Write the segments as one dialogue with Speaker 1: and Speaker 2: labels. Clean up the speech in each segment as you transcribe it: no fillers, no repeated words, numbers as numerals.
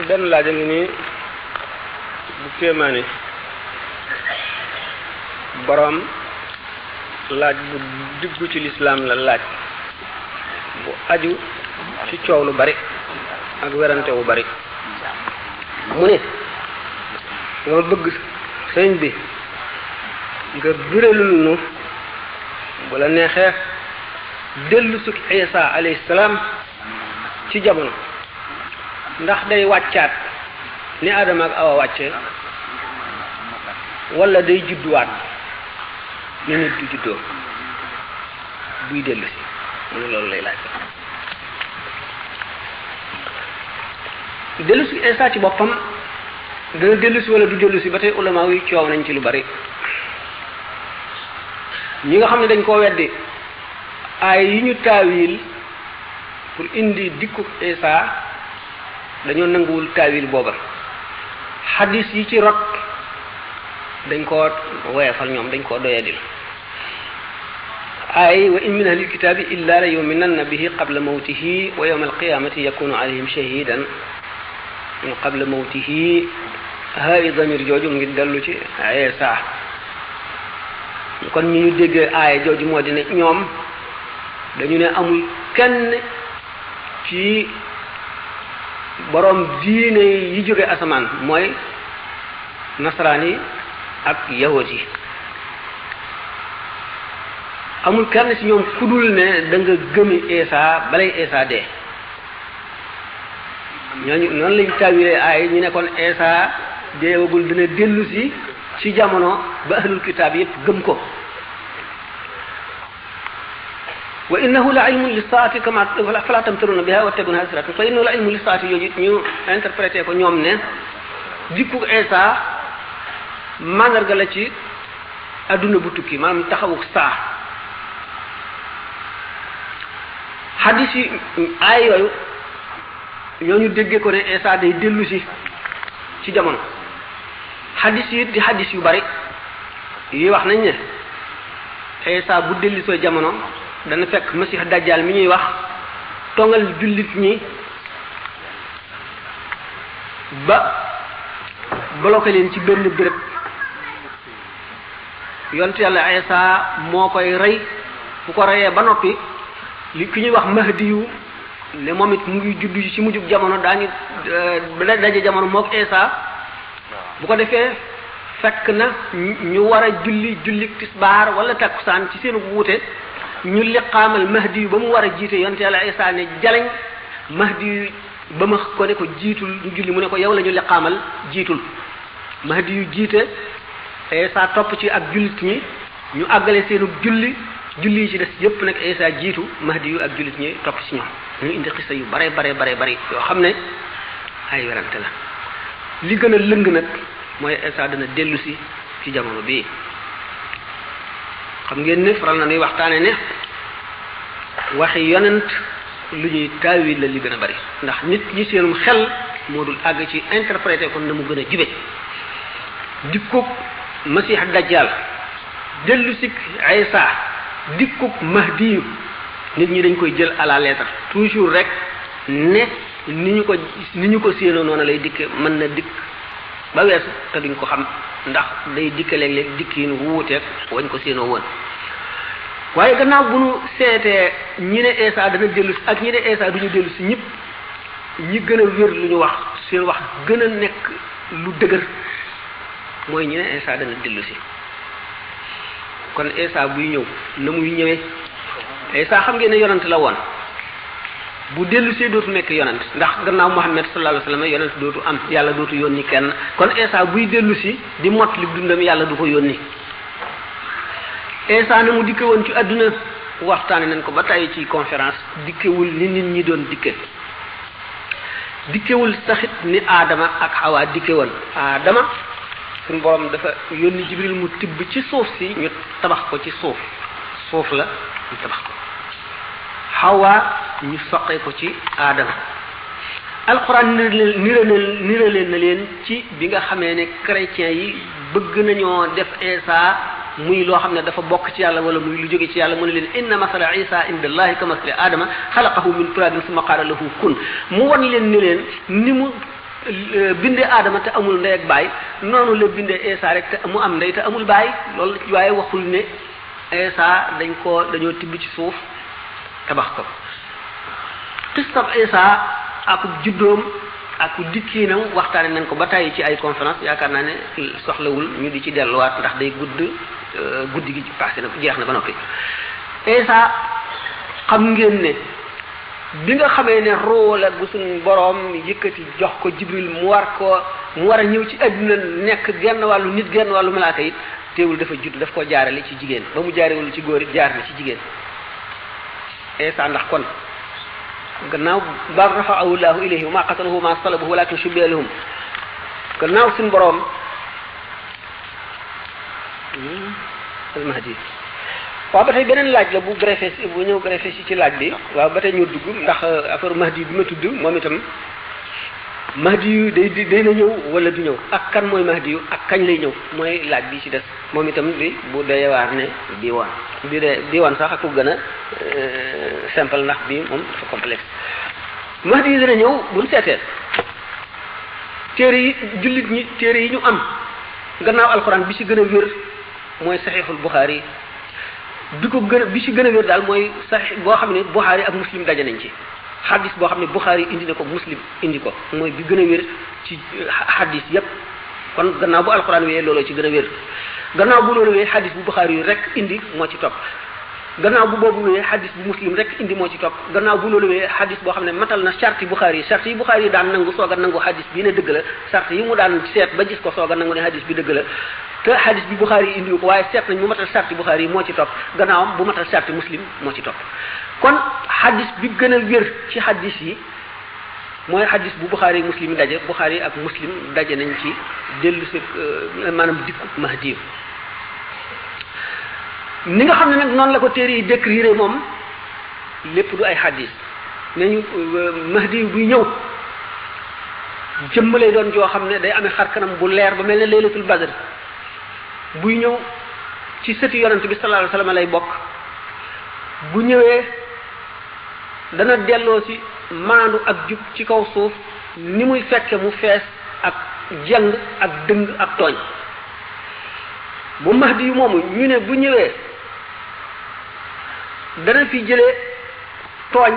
Speaker 1: benn laaj a ngi nii bu kéemaane boroom laaj bu diggu ci lislaam la laaj bu aju ci coow lu bari ak werante wu bari mu ne dama bëgg sëñ bi nga biralul nu bu la neexee dellu suk Isa alayhi salaam ci jamono ndax day wàccaat ni Adama ak Awa wàcce wala day judduwaat ni nit du juddoo buy dellu si mu ne loolu lay laaj dellu si Isa ci boppam dana dellu si wala du dellu si ba tey ulama yi coow nañ ci lu bari ñi nga xam ne dañ koo weddi ay yi ñu taawil pour indi dikku Isa dañoo nanguwul taawil booba xadis yi ci rot dañ koo woyefal ñoom dañ koo doyadil ay wa in min ahlil kitaabi illa la yuminanna bihi qabla mawtihi wa yawma alqiyamati yakunu alayhim shahidan min qabla mawtihi haay damir jooju mu ngi dellu ci Isa kon ñu déggee aaya jooju moo di ne ñoom dañu ne amul kenn ci borom diine yi jóge asamaan mooy nasaraan yi ak yahud yi amul kenn ci ñoom ku dul ne da nga gëmi Isa balay Isa dee ñooñu noonu lañ tawiree aay ñu ne kon Isa deewagul dina dellu si ci jamono ba ahlul kitaab yépp gëm ko wa innahu la ilmun lisaati kama fala tamtaruna biha wattabi'una siratan fa innahu la ilmun lisaati yooyu ñu interprété ko ñoom ne dikku Isa mandarga la ci adduna bu tukki maanaam taxawuk saa hadis yi ay yooyu ñooñu déggee ko ne Isa day dellu si ci jamono hadis yi di hadis yu bari yi wax nañ ne Isa bu dellu soo jamono dana fekk Masih Dajjal mi ñuy wax tongal jullit ñi ba bloqué leen ci benn béréb yonent yàlla Isa moo koy rey bu ko reyee ba noppi li ki ñuy wax Mahdi yu ne moom it mu ngi juddu ci mujjug jamono daañu daje jamono mook Isa bu ko defee fekk na ñu war a julli tisbaar wala takkusaan ci seen wuute ñu liqaamal Mahdi yu ba mu war a jiite yonent yàlla Isa ne jaleñ Mahdi yu ba ma ko ne ko jiitul du julli mu ne ko yow la ñu liqaamal jiitul Mahdi yu jiite Isa topp ci ak jullit ñi ñu àggale seenu julli yi ci des yépp nag Isa jiitu Mahdi yu ak jullit ñi topp ci ñoom ñu indi xisa yu bare yoo xam ne ay werante la li gën a lëng nag mooy Isa dana dellu si ci jamono bii xam ngeen ne faral na nuy waxtaane ne waxi yonent lu ñuy taawil la li gën a bari ndax nit ñi seenum xel moo dul àgg ci interprété kon na mu gën a jube dikkub Masih Dajjal dellu si Isa dikkub Mahdi yu nit ñi dañ koy jël à la lettre toujours rek ne ni ñu ko séenoo noonu lay dikke mën na dikk ba weesu te duñ ko xam ndax day dikke léeg-léeg dikkiin wuuteeg wañ ko séenoo woon waaye gannaaw bu nu seetee ñi ne Isa dana dellu si ak ñi ne Isa duñu dellu si ñëpp ñi gën a wér lu ñu wax seen wax gën a nekk lu dëgër mooy ñi ne Isa dana dellu si kon Isa buy ñëw na muy ñëwee Isa xam ngeen ne yonent la woon bu dellu see dootu nekk yonent ndax gannaaw Muhammad sallallahu alayhi wasallam yonent dootu am yàlla dootu yónni kenn kon Isa buy dellu si di mott li dundam yàlla du ko yónni Isa na mu dikke woon ci àdduna waxtaane nañ ko ba tey ci conférence dikkewul ni nit ñi doon dikkewul saxit ni Adama ak Hawa dikke woon Adama suñu borom dafa yónni Jibril mu tibb ci suuf si ñu tabax ko ci suuf la ñu tabax ko Hawa ñu soqee ko ci Adama alxuraan nirale na leen ci bi nga xamee ne chrétiens yi bëgg nañoo def Isa muy loo xam ne dafa bokk ci yàlla wala muy lu jóge ci yàlla mu ne leen inna masala Isa inda allahi ka masali Adama xalaqahu min turabin summa qaala lahu kun mu wan leen ni leen ni mu bindee aadama te amul ndey ak baay noonu la bindee Isa rek te mu am ndey te amul baay loolu waaye waxul ne Isa dañoo tibb ci suuf tabax ko xisab Isa ak juddoom ak dikkiinam waxtaane nañ ko ba tàyyi ci ay conférence yaakaar naa ne soxlawul ñu di ci delluwaat ndax day guddi gi passé na jeex na ba noppi. Isa xam ngeen ne bi nga xamee ne roo la gu suñ boroom yëkkati jox ko Jibril mu war a ñëw ci àdduna nekk genn wàllu nit genn wàllu malaaka it teewul dafa judd daf koo jaarale ci jigéen ba mu jaarewul ci góor it jaar na ci jigéen. Isa ndax kon gannaaw bal rafa'ahu llahu ilayhi wa ma qataluhu ma salabuhu walakin shubbiha lahum gannaaw suñ boroom al-Mahdi waaw ba tey beneen laaj la bu ñëw greffé ci laaj bi waaw ba tey ñu dugg ndax affaire Mahdi bi ma tudd moom itam Mahdi yu day na ñëw wala du ñëw ak kan mooy Mahdi yu ak kañ lay ñëw mooy laaj bi ci des moom itam bi bu doyewaar ne bii woon sax ak ko gën a simple ndax bii moom dafa complexe. Mahdi yu dina ñëw buñ seetee téere yi jullit ñi téere yi ñu am gannaaw alxuraan bi ci gën a wér mooy saxiixul Buxaari bi ci gën a wér daal mooy saxiix boo xam ne Buxaari ak Muslim daje nañ ci. xadis boo xam ne Buxaari indi na ko Muslim indi ko mooy bi gën a wér ci xadis yépp kon gannaaw bu alxuraan wéyee looloo ci gën a wér gannaaw bu loolu wéyee xadis bu Buxaari yu rek indi moo ci topp gannaaw bu boobu wéyee xadis bu Muslim rek indi moo ci topp gannaaw bu loolu wéyee xadis boo xam ne matal na charte Buxaari yi Buxaari yi daan nangu soog a nangu xadis bi ne dëgg la charte yi mu daan seet ba gis ko soog a nangu ne xadis bi dëgg la te xadis bi Buxaari yi indi ko waaye seet nañ mu matal charte Buxaari yi moo ci topp gannaawam bu matal charte Muslim moo ci topp kon xadis bi gën a wér ci xadis yi mooy xadis bu Buxaari Muslim daje Buxaari ak Muslim daje nañ ci dellu si maanaam dikku Mahdi ni nga xam ne nag noonu la ko téere yi décrire moom lépp du ay xadis nañu Mahdi buy ñëw jëmm lay doon joo xam ne day amee xar kanam bu leer ba mel ne laylatul badr buy ñëw ci sëti yonent bi sallallahu alayhi wasallam lay bokk bu ñëwee dana delloo ci maandu ak jub ci kaw suuf ni muy fekke mu fees ak jeng ak dëng ak tooñ bu Mahdi yu moomu ñu ne bu ñëwee dana fi jëlee tooñ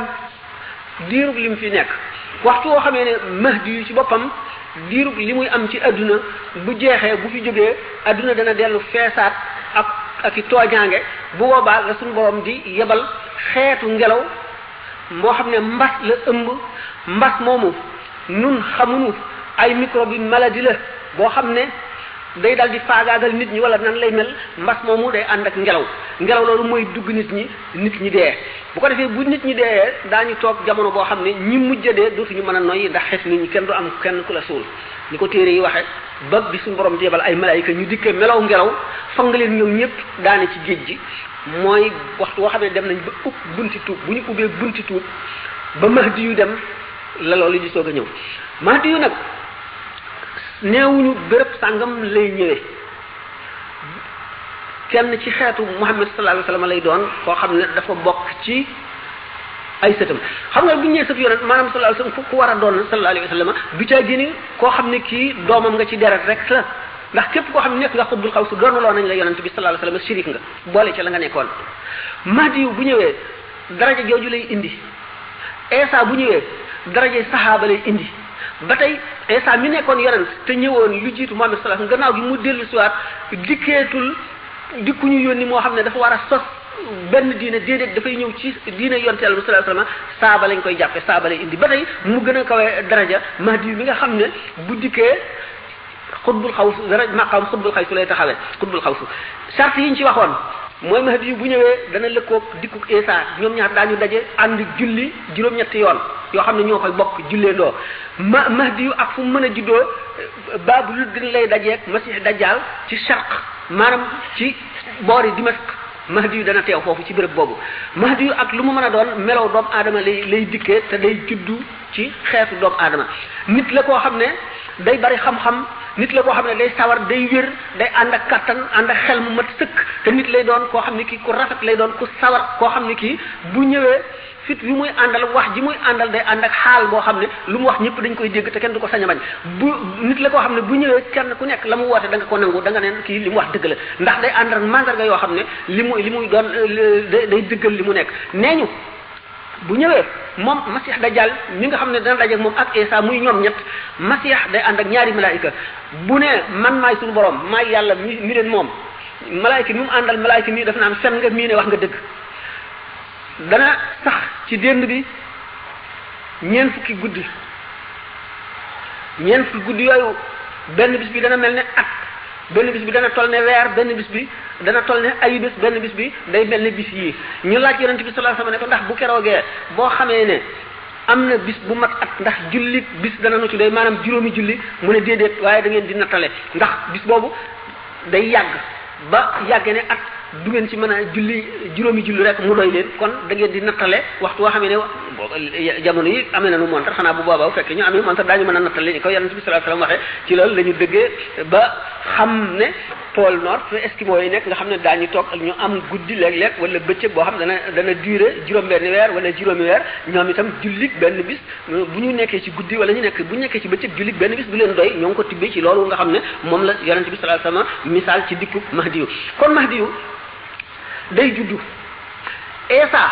Speaker 1: diirub li mu fi nekk waxtu woo xamee ne Mahdi yu ci boppam diirub li muy am ci adduna bu jeexee bu fi jógee adduna dana dellu feesaat ak i tooñaange bu boobaa la suñu borom di yebal xeetu ngelaw moo xam ne mbas la ëmb mbas moomu nun xamuñu ay microbe maladie la boo xam ne day dal di faagaagal nit ñi wala nan lay mel mbas moomu day ànd ak ngelaw loolu mooy dugg nit ñi dee bu ko defee bu nit ñi dee daañu toog jamono boo xam ne ñi mujj a dee dootuñu mën a noyyi ndax xes nit ñi kenn du am kenn ku la suul ni ko téere yi waxe ba bi suñu borom di yebal ay malaayika ñu dikkee melaw ngelaw fang leen ñoom ñëpp daane ci géej gi mooy waxtu woo xam ne dem nañ ba ub bunti tuub bu ñu ubbee bunti tuub ba Mahdi yu dem la loolu di soog a ñëw Mahdi yu nag neewuñu béréb sàngam lay ñëwee kenn ci xeetu Muhammad sallallahu alayhi wasallam lay doon koo xam ne dafa bokk ci ay sëtam xam nga bu ñu nee sëf yonent maanaam sallallahu alayhi wasallam ku war a doon sallallahu alayhi wasallam du caa génne koo xam ne kii doomam nga ci deret rek la ndax képp koo xam ne nekk nga xutbul xaw su doonaloo nañ la yonent bi sallallahu alayhi wasallam shérif nga boole ci la nga nekkoon Mahdi yu bu ñëwee daraja jooju lay indi Isa bu ñëwee daraja saxaaba lay indi ba tey Isa mi nekkoon yonent te ñëwoon lu jiitu Muhammad sallallahu alayhi wasallam gannaaw gi mu dellu siwaat dikkuñu yónni moo xam ne dafa war a sos benn diine déedéet dafay ñëw ci diine yonte Yàlla sallallahu alayhi wasallam saaba lañ koy jàppe saaba lay indi ba tey mu gën a kawe daraja Mahdi yu mi nga xam ne bu dikkee xutbul xaws dara maqaam xutbul xaws lay taxawee xutbul xaws charte yi ñu ci waxoon mooy Mahdi yu bu ñëwee dana lëkkoog dikkuk Isa ñoom ñaar daañu daje ànd julli juróom-ñetti yoon yoo xam ne ñoo koy bokk julleendoo Mahdi yu ak fu mu mën a juddoo baabu lu gën lay dajeeg Masih Dajjal ci Sharq maanaam ci boori Dimashq Mahdi yu dana teew foofu ci béréb boobu Mahdi yu ak lu mu mën a doon melaw doomu aadama lay dikkee te day juddu ci xeetu doomu aadama nit la koo xam ne day bari xam-xam nit la koo xam ne day sawar day wér day ànd ak kattan ànd ak xel mu mat sëkk te nit lay doon koo xam ne kii ku rafet lay doon ku sawar koo xam ne kii bu ñëwee fit bi muy àndal wax ji muy àndal day ànd ak xaal boo xam ne lu mu wax ñëpp dañ koy dégg te kenn du ko sañ a bañ bu nit la koo xam ne bu ñëwee kenn ku nekk la mu woote da nga ko nangu da nga neen kii li mu wax dëgg la ndax day ànd ak mandarga yoo xam ne li muy doon day dëggal li mu nekk nee ñu bu ñëwee moom Masih Dajjal mi nga xam ne dana daje ak moom ak Isa muy ñoom ñett Masih day ànd ak ñaari malaayika bu ne man maay suñu borom maay yàlla mi leen moom malaayika mi mu àndal malaayika mi daf naan fen nga mii ne wax nga dëgg dana sax ci dénd bi ñeent fukki guddi yooyu benn bis bi dana mel ne at benn bis bi dana toll ne weer benn bis bi dana toll ne ayu bés benn bis bi day mel ne bis yii ñu laaj yonent bi sallallahu alayhi wasallam ne ko ndax bu keroogee boo xamee ne am na bis bu mat at ndax julli bis dana nu ci day maanaam juróomi julli mu ne déedéet waaye da ngeen di nattale ndax bis boobu day yàgg ba yàggee ne at du ngeen ci mën a julli juróomi julli rek mu doy leen kon da ngeen di nattale waxtu woo xam ne jamono yi amee na nu montar xanaa bu boobaa bu fekkee ñu amee montar daañu mën a nattale ni ko yonent bi sallallahu alayhi wasallam waxee ci loolu la ñu dëggee ba xam ne pôle nord fi Eskimo yi nekk nga xam ne daañu toog ñu am guddi léeg-léeg wala bëccëg boo xam ne dana durer juróom-benn weer wala juróomi weer ñoom itam jullit benn bis bu ñu nekkee ci guddi wala ñu nekk bu ñu nekkee ci bëccëg jullit benn bis du leen doy ñoo ngi ko tibbee ci loolu nga xam ne moom la yonent bi sallallahu alayhi wasallam misaal ci dikku Mahdiyu kon Mahdiyu day juddu Isa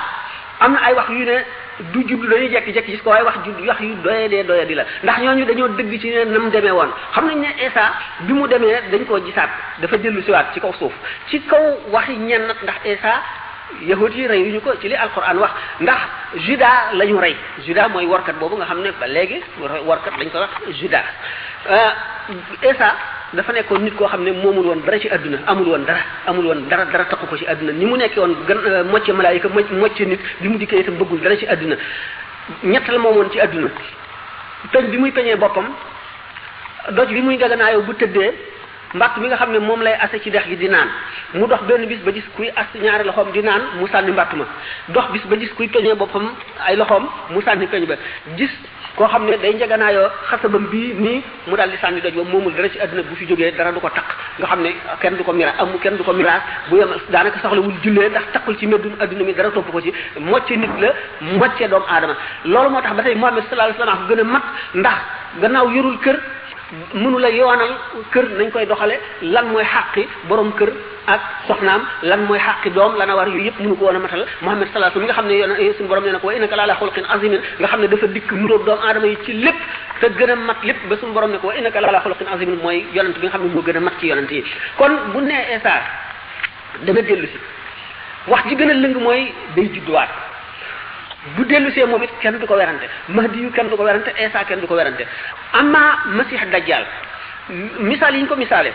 Speaker 1: am na ay wax yu ne du juddu dañuy jekki-jekki gis ko waaye wax yu doye di la ndax ñooñu dañoo dëgg ci ne na mu demee woon xam nañ ne Isa bi mu demee dañ koo gisaat dafa dellu siwaat ci kaw suuf ci kaw waxi ñenn ndax Isa yahut yi rey ñu ko ci li alquran wax ndax Juda la ñu rey Juda mooy warkat boobu nga xam ne ba léegi warkat lañ ko wax Juda Isa dafa nekkoon nit koo xam ne moomul woon dara ci àdduna amul woon dara takku ko ci àdduna ni mu nekkee woon gën mocce malaayika mocce nit bi mu dikkee itam bëggul dara ci àdduna ñett la moomoon ci àdduna peñ bi muy peñee boppam doj bi muy gaganaayoo bu tëddee mbatt mi nga xam ne moom lay ase ci dex gi di naan mu dox benn bis ba gis kuy as ñaari loxoom di naan mu sànni mbatt ma dox bis ba gis kuy peñee boppam ay loxoom mu sànni peñ ba gis koo xam ne day njeganaayoo xasabam bii nii mu daal di sànni doj ba moomul dara ci àdduna bu fi jógee dara du ko takk nga xam ne kenn du ko miraas bu yem daanaka soxlawul jullee ndax takkul ci meddum àdduna mi dara topp ko ci mocce nit la mocce doomu aadama loolu moo tax ba tey Muhammad sallallahu alayhi wasallam gën a mat ndax gannaaw yorul kër mënu la yoonal kër nañ koy doxale lan mooy xàqi borom kër ak soxnaam lan mooy xàqi doom lana war yooyu yëpp mënu ko woon a matal Muhammad sallallahu alayhi wasallam mi nga xam ne suñu borom nee na ko wa innaka la ala xuluqin azimin nga xam ne dafa dikk nuróog doomu aadama yi ci lépp te gën a mat lépp ba suñu borom ne ko wa innaka la ala xuluqin azimin mooy yonent bi nga xam ne moo gën a mat ci yonent yi kon bu nee Isa dana dellu si wax ji gën a lëng mooy day judduwaat bu dellu see moom it kenn du ko werante Mahdi yu kenn du ko werante Isa kenn du ko werante amma Masih Dajjal misaal yi ñu ko misaale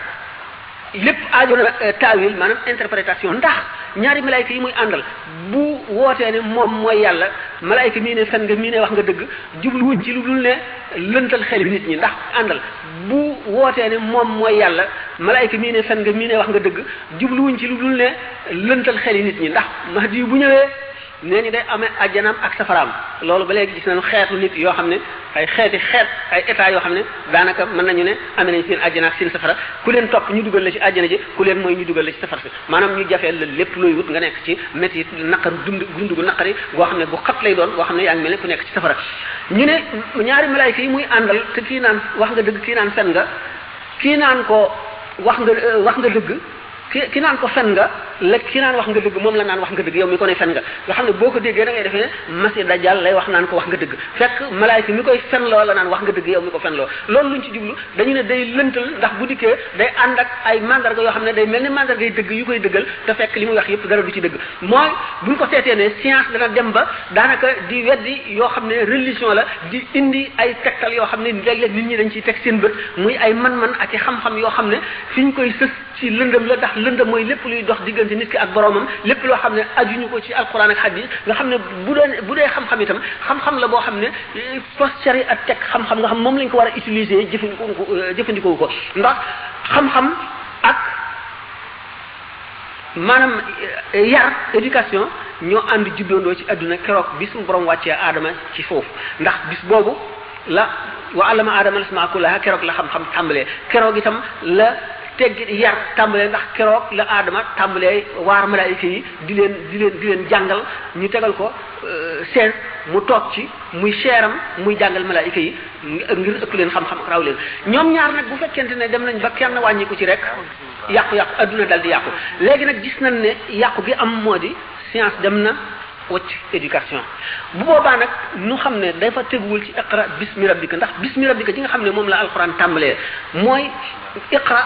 Speaker 1: lépp aajo na taawil maanaam interprétation ndax ñaari malaayka yi muy àndal bu wootee ne moom mooy yàlla malaayka mii ne fen nga mii ne wax nga dëgg jubluwuñ ci lu dul ne lëntal xel nit ñi ndax àndal bu wootee ne moom mooy yàlla malaayka mii ne fen nga mii ne wax nga dëgg jubluwuñ ci lu dul ne lëntal xel nit ñi ndax Mahdi yu bu ñëwee nee ñu day amee ajjanaam ak safaraam loolu ba léegi gis nañu xeetu nit yoo xam ne ay état yoo xam ne daanaka mën nañu ne amee nañ seen ajjana ak seen safara ku leen topp ñu dugal la ci ajjana ji ku leen mooy ñu dugal la ci safara si maanaam ñu jafeel la lépp looy wut nga nekk ci métti naqaru dund gu naqari goo xam ne bu xat lay doon goo xam ne yaa ngi mel ne ku nekk ci safara ñu ne ñaari malaayka yi muy àndal te kii naan wax nga dëgg kii naan fen nga kii naan ko wax nga dëgg ki naan ko fen nga la ki naan wax nga dëgg moom la naan wax nga dëgg yow mi ko ne fen nga xam ne boo ko déggee da ngay defee ne Masih Dajjal lay wax naan ko wax nga dëgg fekk malaayka mi koy fen loo la naan wax nga dëgg yow mi ko fen loo loolu luñ ci jublu dañu ne day lëntal ndax bu dikkee day ànd ak ay mandarga yoo xam ne day mel ni mandarga yi dëgg yu koy dëggal te fekk li muy wax yëpp dara du ci dëgg mooy buñ ko seetee ne science dana dem ba daanaka di weddi yoo xam ne religion la di indi ay tegtal yoo xam ne léeg-léeg nit ñi dañ ciy teg seen bët muy ay man-man ak i xam-xam yoo xam ne fi ñu koy sës ci lëndëm la ndax lëndëm mooy lépp luy dox diggante nit ki ak boromam lépp loo xam ne ajuñu ko ci alquran ak hadith nga xam ne bu dee xam-xam itam xam-xam la boo xam ne fas cari ak teg xam-xam nga xam moom lañ ko war a utiliser jëfandikoo ko ndax xam-xam ak maanaam yar éducation ñoo ànd juddoondoo ci àdduna keroog bis mu borom wàccee aadama ci foofu ndax bis boobu la wa allama aadama al-asmaa kullaha keroog la xam-xam tàmbalee keroog itam la tegg yar tàmbalee ndax keroog la aadama tàmbalee waar malaayika yi di leen jàngal ñu tegal ko seen mu toog ci muy seeram muy jàngal malaayika yi ngir ëpp leen xam-xam ak raw leen ñoom ñaar nag bu fekkente ne dem nañ ba kenn wàññiku ci rek yàqu-yàqu adduna dal di yàqu léegi nag gis nañ ne yàqu gi am moo di science dem na wacc éducation bu boobaa nag nu xam ne dafa teguwul ci iqra bismi rabbika ndax bismi rabbika ji nga xam ne moom la alquran tàmbalee mooy iqra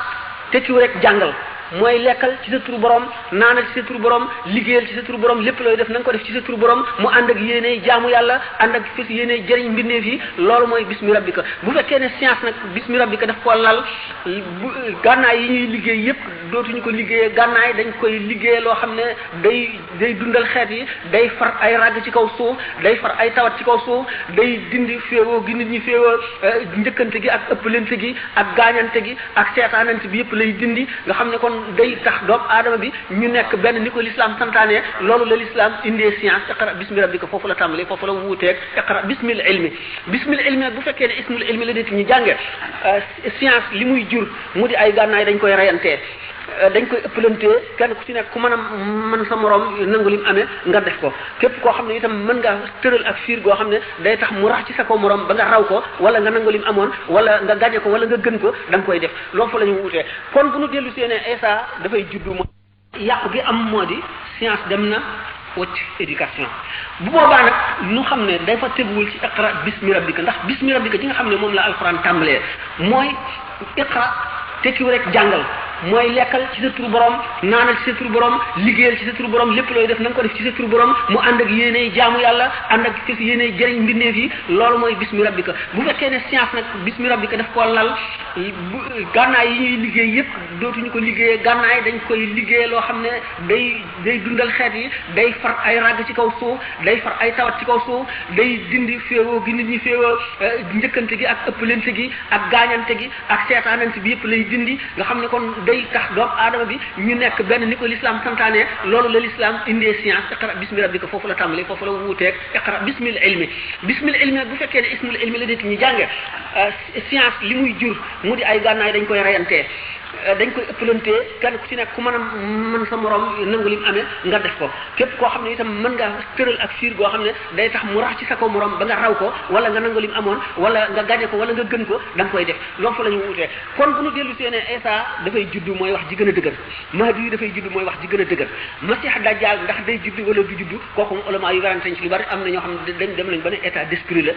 Speaker 1: tekkiwu rek jàngal mooy lekkal ci sa turu borom naanal ci sa turu borom liggéeyal ci sa turu borom lépp looy def na nga ko def ci sa turu borom mu ànd ak yéeney jaamu yàlla ànd ak fas yéeney jëriñ mbindeef yi loolu mooy bismi rabbika bu fekkee ne science nag bismi rabbika daf ko lal gànnaay yi ñuy liggéey yépp dootuñu ko liggéeyee gànnaay dañ koy liggéey loo xam ne day dundal xeet yi day far ay ràgg ci kaw suuf day far ay tawat ci kaw suuf day dindi féewoo gi nit ñi féewoo njëkkante gi ak ëppalante gi ak gaañante gi ak seetaanante bi yépp lay dindi nga xam ne kon day tax doomu aadama bi ñu nekk benn ni ko l'islam santaane loolu la l'islam indee science iqra bismi rabbika foofu la tàmbalee foofu la wuuteeg iqra bismil ilmi bu fekkee ne ismul ilmi la nit ñi jànge science li muy jur mu di ay gànnaay dañ koy reyantee dañ koy ëppalantee kenn ku ci nekk ku mën a mën sa morom nangu lim amee nga def ko képp koo xam ne itam mën nga tëral ak fiir goo xam ne day tax mu rax ci sa ko morom ba nga raw ko wala nga nangu lim amoon wala nga gañe ko wala nga gën ko da nga koy def loolu fa la ñu wutee kon bu ñu dellu see ne Isa dafay juddu mo yàqu gi am moo di science dem na wacc éducation bu boobaa nag nu xam ne dafa teguwul ci iqra bismi rabbika ndax bismi rabbika ji nga xam ne moom la alquran tàmbalee mooy iqra tekkiwu rek jàngal mooy lekkal ci sa turu borom naanal ci sa turu borom liggéeyal ci sa turu borom lépp looy def na nga ko def ci sa turu borom mu ànd ak yéeney jaamu yàlla ànd ak fas yéeney jëriñ mbindeef yi loolu mooy bismi rabbika bu fekkee ne science nag bismi rabbika daf ko lal gànnaay yi ñuy liggéey yépp dootuñu ko liggéeyee gànnaay dañ koy liggéey loo xam ne day dundal xeet yi day far ay ràgg ci kaw suuf day far ay tawat ci kaw suuf day dindi féewoo gi nit ñi féewoo njëkkante gi ak ëppalante gi ak gaañante gi ak seetaanante bi yépp lay dindi nga xam ne kon day tax doomu aadama bi ñu nekk benn ni ko l'islam santaane loolu la l'islam indee science iqra bismi rabbika foofu la tàmbalee foofu la wuuteeg iqra bismil ilmi bu fekkee ne ismul ilmi la nit ñi jànge science li muy jur mu di ay gànnaay dañ koy reyantee dañ koy ëppalantee kenn ku ci nekk ku mën a mën sa morom nangu lim amee nga def ko képp koo xam ne itam mën nga tëral ak fiir goo xam ne day tax mu rax ci sa ko morom ba nga raw ko wala nga nangu lim amoon wala nga gañe ko wala nga gën ko da nga koy def loolu fa la ñu wutee kon bu ñu dellu see ne Isa dafay juddu mooy wax ji gën a dëgër Mahdi yi dafay juddu mooy wax ji gën a dëgër Masih Dajjal ndax day juddu wala du juddu kooku ulama yu werante ci lu bari am na ñoo xam ne dañ dem nañ ba ne état d'esprit la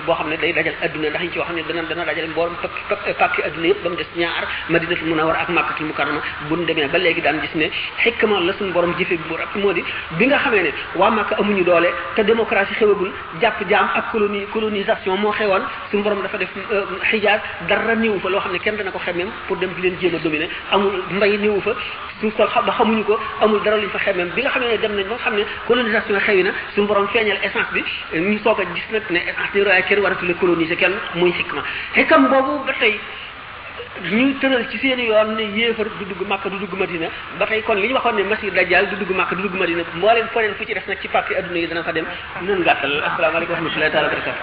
Speaker 1: boo xam ne day dajal adduna ndax ñu ci wax ne dana dajal mboolem pakki adduna yëpp ba mu des ñaar Madinatul Munawwara ak Makkatul Mukarrama bu ñu demee ba léegi daan gis ne xikma la suñu borom jëfe bu rap moo di bi nga xamee ne waa Makka amuñu doole te démocratie xewagul jàpp jaam ak colonisation moo xewoon suñu borom dafa def Hijaaz dara néewu fa loo xam ne kenn dana ko xemmeem pour dem di leen jéem a dominer amul mbay néewu fa suuf sol ba xamuñu ko amul dara luñ fa xemmeem bi nga xamee ne dem nañ ba nga xam ne colonisation xewi na suñu borom feeñal essence bi ñu soog a gis nag ne essence ni roya kenn waratule coloniser kenn muy xikam boobu ba tey ñu tëral ci seen yoon ne yéefar du dugg Makka du dugg Madina ba tey kon li ñu waxoon ne Masih Dajjal du dugg Makka du dugg Madina mbooleen feneen fu ci def nag ci pàkki adduna yi dana fa dem noonu gàttal asalaamaaleykum wa rahmatullahi taala wa barakatu